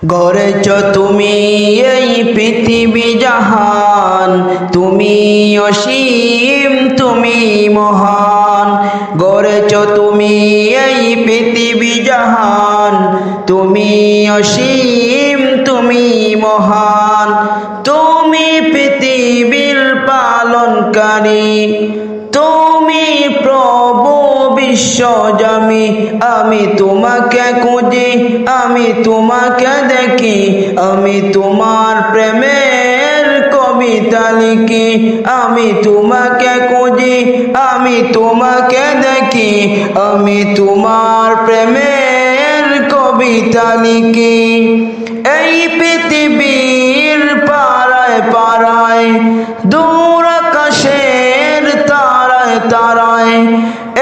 গড়েছ তুমি এই পৃথিবী জাহান, তুমি অসীম তুমি মহান। গড়েছ তুমি এই পৃথিবী জাহান, তুমি অসীম তুমি মহান। তুমি পৃথিবীর পালনকারী, তুমি প্রভু বিশ্বজামি। আমি তোমাকে খুঁজি, আমি তোমাকে দেখি, আমি তোমার প্রেমের কবিতা লিখি। আমি তোমাকে খুঁজি, আমি তোমাকে দেখি, আমি তোমার প্রেমের কবিতা লিখি। এই পৃথিবীর পাড়ায় পাড়ায়, দূর আকাশের তারায় তারায়,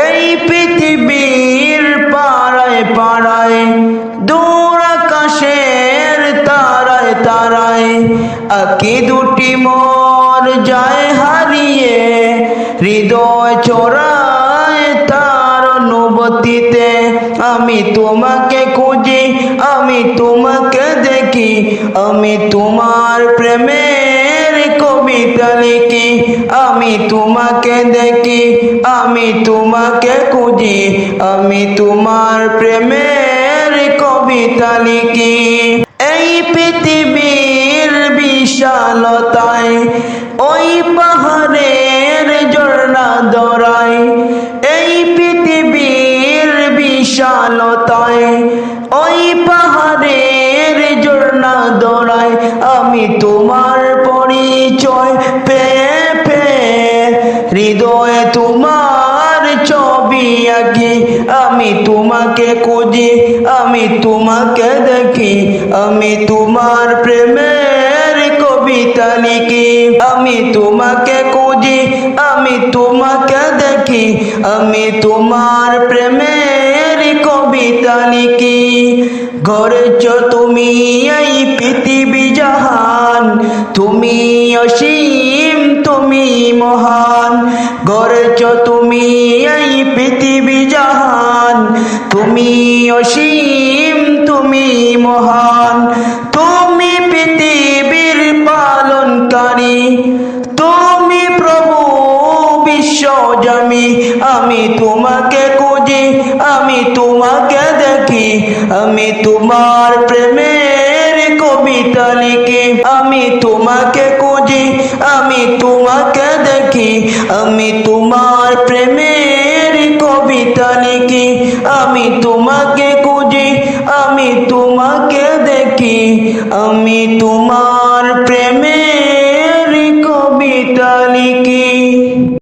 এই পৃথিবীর পাড়ায় পাড়ায়, দূর আকাশের তারায় তারায়, আঁকি দুটি মোর যায় হারিয়ে, হৃদয় চোরায় তার অনুভূতিতে। আমি তোমাকে খুঁজি, আমি তোমাকে দেখি, আমি তোমার প্রেমের কবিতা লিখি। আমি তোমাকে দেখি, আমি তোমাকে খুঁজি, আমি তোমার প্রেমের কবিতা লিখি। এই পৃথিবীর বিশালতায়, ওই পাহাড়ের ঝর্ণা দরায়, এই পৃথিবীর বিশালতায়, ওই পাহাড়ের ঝর্ণা দরায়, আমি তোমার পরিচয় পেয়ে পেয়ে হৃদয়ে তোমার ছবি আঁকি। আমি তোমাকে খুঁজি, আমি তোমাকে দেখি, আমি তোমার প্রেমের কবিতা লিখি। আমি তোমাকে খুঁজি, আমি তোমাকে দেখি, আমি তোমার প্রেমের কবিতা লিখি। গড়েছ তুমি এই পৃথিবী জাহান, তুমি অসীম তুমি মহান। গড়েছ তুমি এই পৃথিবী জাহান, তুমি অসীম তুমি মহান। তুমি পৃথিবীর পালনকারী, তুমি প্রভু বিশ্বজামি। আমি তোমাকে খুঁজি, আমি তোমাকে দেখি, আমি তোমার প্রেমের কবিতা লিখি। আমি তোমাকে খুঁজি, আমি তোমাকে দেখি, আমি তোমার প্রেমের কবিতা লিখি। আমি তোমাকে খুঁজি, আমি তোমাকে দেখি, আমি তোমার প্রেমের কবিতা লিখি।